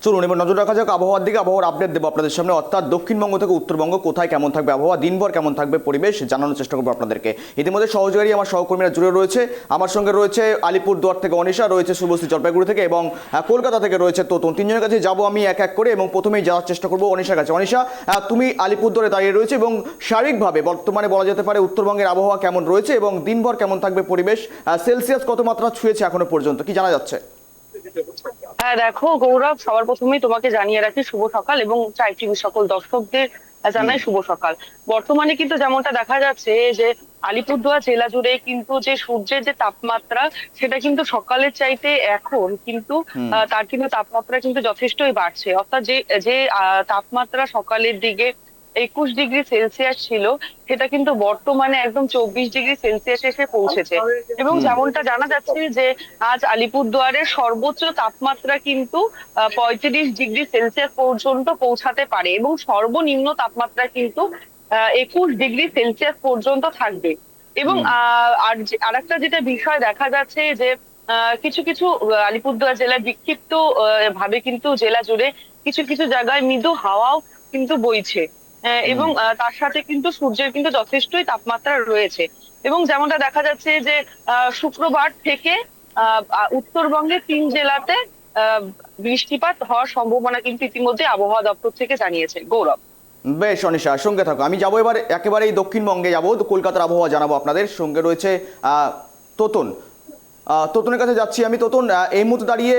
চলুন এবার নজর রাখা যাক আবহাওয়ার দিকে। আবহাওয়ার আপডেট দেবো আপনাদের সামনে, অর্থাৎ দক্ষিণবঙ্গ থেকে উত্তরবঙ্গ কোথায় কেমন থাকবে আবহাওয়া, দিনভর কেমন থাকবে পরিবেশ জানানোর চেষ্টা করবো আপনাদেরকে। ইতিমধ্যে সহযোগী আমার সহকর্মীরা জুড়ে রয়েছে, আমার সঙ্গে রয়েছে আলিপুরদুয়ার থেকে অনিশা, রয়েছে শুভশ্রী জলপাইগুড়ি থেকে, এবং কলকাতা থেকে রয়েছে তোতন। তিনজনের কাছে যাবো আমি এক এক করে, এবং প্রথমেই যাওয়ার চেষ্টা করবো অনিশার কাছে। অনিশা, তুমি আলিপুরদুয়ারে দাঁড়িয়ে রয়েছে এবং শারীরিকভাবে বর্তমানে বলা যেতে পারে উত্তরবঙ্গের আবহাওয়া কেমন রয়েছে এবং দিনভর কেমন থাকবে পরিবেশ, সেলসিয়াস কত মাত্রা ছুঁয়েছে এখনো পর্যন্ত, কি জানা যাচ্ছে? হ্যাঁ দেখো গৌরব, সবার প্রথমেই তোমাকে জানিয়ে রাখি শুভ সকাল, এবং ট্রাইব টিভির সকল দর্শকদের জানাই শুভ সকাল। বর্তমানে কিন্তু যেমনটা দেখা যাচ্ছে যে আলিপুরদুয়ার জেলা জুড়ে কিন্তু যে সূর্যের যে তাপমাত্রা, সেটা কিন্তু সকালের চাইতে এখন কিন্তু তার কিন্তু তাপমাত্রা কিন্তু যথেষ্টই বাড়ছে। অর্থাৎ যে যে তাপমাত্রা সকালের দিকে 21 ডিগ্রি সেলসিয়াস ছিল, সেটা কিন্তু বর্তমানে একদম 24 ডিগ্রি সেলসিয়াস এসে পৌঁছেছে। এবং যেমনটা জানা যাচ্ছে যে আজ আলিপুরদুয়ারের সর্বোচ্চ তাপমাত্রা কিন্তু 35 ডিগ্রি সেলসিয়াস পর্যন্ত পৌঁছাতে পারে, এবং সর্বনিম্ন তাপমাত্রা কিন্তু 21 ডিগ্রি সেলসিয়াস পর্যন্ত থাকবে। এবং আরেকটা যেটা বিষয় দেখা যাচ্ছে যে কিছু কিছু আলিপুরদুয়ার জেলার বিক্ষিপ্ত ভাবে কিন্তু জেলা জুড়ে কিছু কিছু জায়গায় মৃদু হাওয়াও কিন্তু বইছে। এবং তার সাথে কিন্তু সূর্যের কিন্তু যথেষ্টই তাপমাত্রা রয়েছে। এবং যেমনটা দেখা যাচ্ছে যে শুক্রবার থেকে উত্তরবঙ্গের 3 জেলাতে আহ বৃষ্টিপাত হওয়ার সম্ভাবনা কিন্তু ইতিমধ্যে আবহাওয়া দপ্তর থেকে জানিয়েছে। গৌরব, বেশ অনিশা, সঙ্গে থাকো। আমি যাবো এবার একেবারেই দক্ষিণবঙ্গে যাবো, কলকাতার আবহাওয়া জানাবো আপনাদের। সঙ্গে রয়েছে তোতন। তোতনের কাছে যাচ্ছি আমি। তোতন, এই মুহূর্তে দাঁড়িয়ে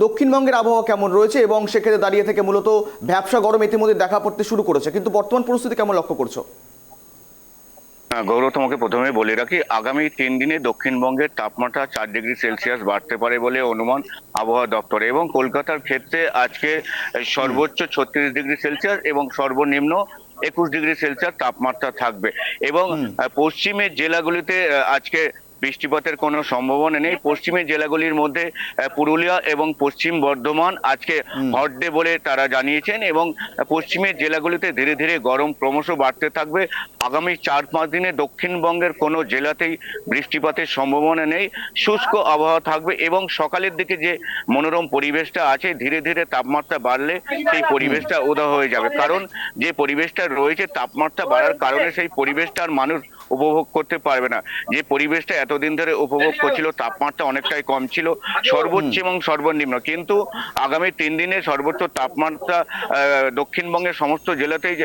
দক্ষিণবঙ্গের আবহাওয়া কেমন রয়েছে, এবং সেক্ষেত্রে দাঁড়িয়ে থেকে মূলত ব্যবসা গরম ইতিমধ্যে দেখা পড়তে শুরু করেছে, কিন্তু বর্তমান পরিস্থিতি কেমন লক্ষ্য করছো? গৌরব, তোমাকে প্রথমে বলে রাখি, আগামী 3 দিনে দক্ষিণবঙ্গের তাপমাত্রা 4 ডিগ্রি সেলসিয়াস বাড়তে পারে বলে অনুমান আবহাওয়া দপ্তরে। এবং কলকাতার ক্ষেত্রে আজকে সর্বোচ্চ 36 ডিগ্রি সেলসিয়াস এবং সর্বনিম্ন 21 ডিগ্রি সেলসিয়াস তাপমাত্রা থাকবে। এবং পশ্চিমের জেলাগুলিতে আজকে বৃষ্টিপাতের কোনো সম্ভাবনা নেই। পশ্চিমের জেলাগুলির মধ্যে পুরুলিয়া এবং পশ্চিম বর্ধমান আজকে হট ডে বলে তারা জানিয়েছেন। এবং পশ্চিমের জেলাগুলিতে ধীরে ধীরে গরম ক্রমশ বাড়তে থাকবে। আগামী 4-5 দিনে দক্ষিণবঙ্গের কোনো জেলাতেই বৃষ্টিপাতের সম্ভাবনা নেই, শুষ্ক আবহাওয়া থাকবে। এবং সকালের দিকে যে মনোরম পরিবেশটা আছে, ধীরে ধীরে তাপমাত্রা বাড়লে সেই পরিবেশটা উধাও হয়ে যাবে। কারণ যে পরিবেশটা রয়েছে, তাপমাত্রা বাড়ার কারণে সেই পরিবেশটা আর মানুষ উপভোগ করতে পারবে না। যে পরিবেশটা এতদিন ধরে উপভোগ করছিল, তাপমাত্রা অনেকটাই কম ছিল সর্বোচ্চ এবং সর্বনিম্ন, কিন্তু আগামী 3 দিনে সর্বোচ্চ তাপমাত্রা দক্ষিণবঙ্গের সমস্ত জেলাতেই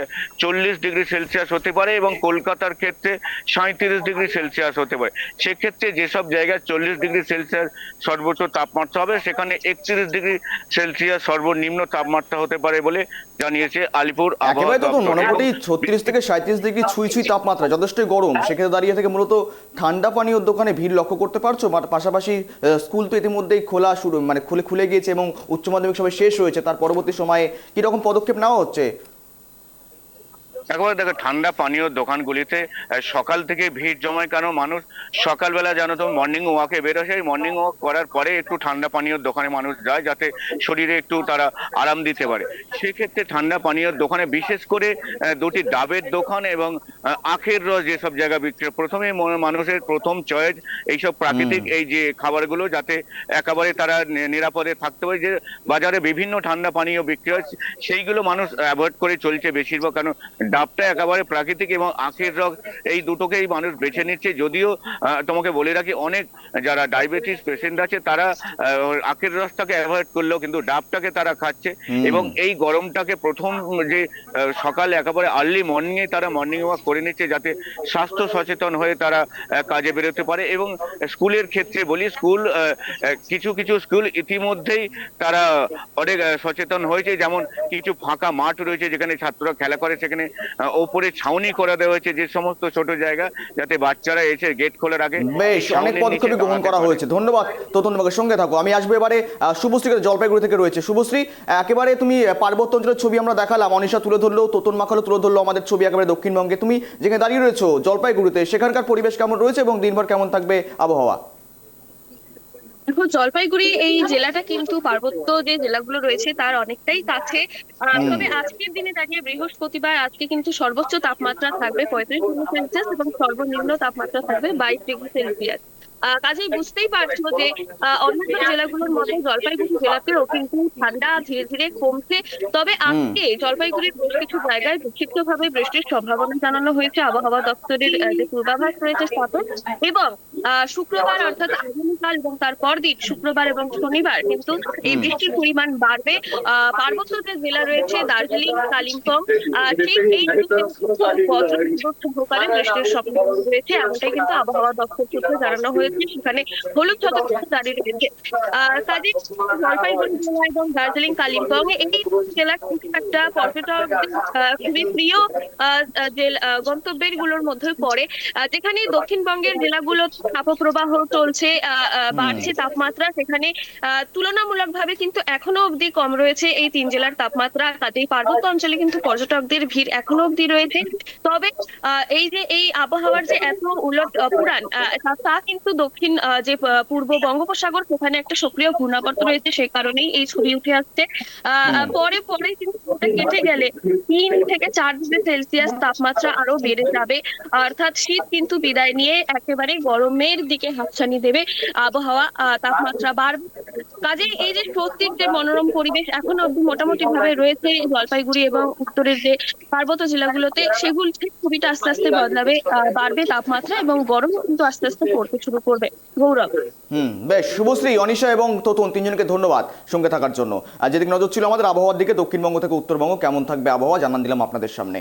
40 ডিগ্রি সেলসিয়াস হতে পারে, এবং কলকাতার ক্ষেত্রে 37 ডিগ্রি সেলসিয়াস হতে পারে। সেক্ষেত্রে যেসব জায়গায় 40 ডিগ্রি সেলসিয়াস সর্বোচ্চ তাপমাত্রা হবে, সেখানে 31 ডিগ্রি সেলসিয়াস সর্বনিম্ন তাপমাত্রা হতে পারে বলে জানিয়েছে আলিপুর আবহাওয়া একেবারে তো দপ্তর। মোটামুটি 36 থেকে 37 ডিগ্রি ছুঁই ছুঁই তাপমাত্রা, যথেষ্টই গরম। সেক্ষেত্রে দাঁড়িয়ে থেকে মূলত ঠান্ডা পানীয় দোকানে ভিড় লক্ষ্য করতে পারছো। পাশাপাশি স্কুল তো ইতিমধ্যেই খোলা শুরু, মানে খুলে গিয়েছে, এবং উচ্চ মাধ্যমিক সবাই শেষ হয়েছে। তার পরবর্তী সময়ে কিরকম পদক্ষেপ নেওয়া হচ্ছে? একবার দেখো, ঠান্ডা পানীয় দোকানগুলিতে সকাল থেকে ভিড় জমায়। কারণ মানুষ সকালবেলা জানো তো মর্নিং ওয়াকে বেরো, সেই মর্নিং ওয়াক করার পরে একটু ঠান্ডা পানীয় দোকানে মানুষ যায়, যাতে শরীরে একটু তারা আরাম দিতে পারে। সেক্ষেত্রে ঠান্ডা পানীয় দোকানে বিশেষ করে দুটি ডাবের দোকান এবং আখের রস যেসব জায়গা বিক্রি, প্রথমে মানুষের প্রথম চয়েস এইসব প্রাকৃতিক এই যে খাবারগুলো, যাতে একেবারে তারা নিরাপদে থাকতে পারে। যে বাজারে বিভিন্ন ঠান্ডা পানীয় বিক্রি হয়, সেইগুলো মানুষ অ্যাভয়েড করে চলছে বেশিরভাগ। কারণ ডাবটা একেবারে প্রাকৃতিক এবং আখের রস, এই দুটোকেই মানুষ বেছে নিচ্ছে। যদিও তোমাকে বলে রাখি, অনেক যারা ডায়াবেটিস পেশেন্ট আছে তারা আখের রসটাকে অ্যাভয়েড করলেও কিন্তু ডাবটাকে তারা খাচ্ছে। এবং এই গরমটাকে প্রথম যে সকালে একেবারে আর্লি মর্নিং এ তারা মর্নিং ওয়াক করে নিচ্ছে, যাতে স্বাস্থ্য সচেতন হয়ে তারা কাজে বেরোতে পারে। এবং স্কুলের ক্ষেত্রে বলি, কিছু কিছু স্কুল ইতিমধ্যেই তারা অনেক সচেতন হয়েছে। যেমন কিছু ফাঁকা মাঠ রয়েছে যেখানে ছাত্ররা খেলা করে, সেখানে ওপরে ছাউনি করে দেওয়া হয়েছে, যে সমস্ত ছোট জায়গা, যাতে বাচ্চারা এসে গেট খোলা রাখে। বেশ, অনেক পদক্ষেপ গ্রহণ করা হয়েছে। ধন্যবাদ তোতন, সঙ্গে থাকো। আমি আসবো এবারে শুভশ্রী জলপাইগুড়ি থেকে রয়েছে। শুভশ্রী, একেবারে তুমি পার্বত্য অঞ্চলের ছবি আমরা দেখালাম, অনিশা তুলে ধরলো, তোতন মাখালো তুলে ধরলো আমাদের ছবি একেবারে দক্ষিণবঙ্গে। তুমি যেখানে দাঁড়িয়ে রয়েছো জলপাইগুড়িতে, সেখানকার পরিবেশ কেমন রয়েছে এবং দিনভর কেমন থাকবে আবহাওয়া? দেখো, জলপাইগুড়ি এই জেলাটা কিন্তু পার্বত্য যে জেলাগুলো রয়েছে তার অনেকটাই কাছে। তবে আজকের দিনে দাঁড়িয়ে বৃহস্পতিবার, আজকে কিন্তু সর্বোচ্চ তাপমাত্রা থাকবে 35 ডিগ্রি সেলসিয়াস এবং সর্বনিম্ন তাপমাত্রা থাকবে 22 ডিগ্রি সেলসিয়াস। কাজেই বুঝতেই পারছো যে অন্যান্য জেলাগুলোর মতো জলপাইগুড়ি জেলাতেও কিন্তু ঠান্ডা ধীরে ধীরে কমছে। তবে আজকে জলপাইগুড়ির বেশ কিছু জায়গায় বিক্ষিপ্তভাবে বৃষ্টির সম্ভাবনা জানানো হয়েছে আবহাওয়া দপ্তরের যে পূর্বাভাস রয়েছে তাতে। এবং শুক্রবার অর্থাৎ আগামীকাল এবং তার পরদিন শুক্রবার এবং শনিবার কিন্তু এই বৃষ্টির পরিমাণ বাড়বে। পার্বত্য যে জেলা রয়েছে দার্জিলিং, কালিম্পং, ঠিক এই বজ্রবিদ্যুৎ সহকারে বৃষ্টির সম্ভাবনা রয়েছে, এমনটাই কিন্তু আবহাওয়া দপ্তর সূত্রে জানানো হয়েছে। সেখানে হলুদ সতর্কতা জারি রয়েছে। কাজে জলপাইগুড়ি জেলা এবং দার্জিলিং, কালিম্পং এই জেলা কিন্তু একটা পর্যটকদের খুবই প্রিয় গন্তব্যের গুলোর মধ্যে পড়ে, যেখানে দক্ষিণবঙ্গের জেলাগুলো তাপপ্রবাহ চলছে, বাড়ছে তাপমাত্রা, সেখানে তুলনামূলকভাবে কিন্তু এখনো অবধি কম রয়েছে এই তিন জেলার তাপমাত্রা। কাজেই পার্বত্য অঞ্চলে কিন্তু পর্যটকদের ভিড় এখনো অবধি রয়েছে। তবে এই যে এই আবহাওয়ার যে এত উলট পুরাণ, তা কিন্তু দক্ষিণ যে পূর্ব বঙ্গোপসাগর সেখানে একটা সক্রিয় ঘূর্ণাবর্ত রয়েছে, সেই কারণেই এই ছবি উঠে আসছে। পরে পরে কিন্তু কেটে গেলে 3 থেকে 4 ডিগ্রি সেলসিয়াস তাপমাত্রা আরো বেড়ে যাবে, অর্থাৎ শীত কিন্তু বিদায় নিয়ে একেবারে গরমের দিকে হাতছানি দেবে আবহাওয়া, তাপমাত্রা বাড়বে। কাজেই এই যে স্বস্তির যে মনোরম পরিবেশ এখনো অব্দি মোটামুটি ভাবে রয়েছে জলপাইগুড়ি এবং উত্তরের যে পার্বত্য জেলাগুলোতে, সেগুলো ছবিটা আস্তে আস্তে বদলাবে, বাড়বে তাপমাত্রা এবং গরম কিন্তু আস্তে আস্তে পড়তে শুরু করবে। গৌরব। বেশ, শুভশ্রী, অনিশা এবং তোতন তিনজনকে ধন্যবাদ সঙ্গে থাকার জন্য। আর যেদিকে নজর ছিল আমাদের আবহাওয়ার দিকে, দক্ষিণবঙ্গ থেকে উত্তরবঙ্গ কেমন থাকবে আবহাওয়া জানান দিলাম আপনাদের সামনে।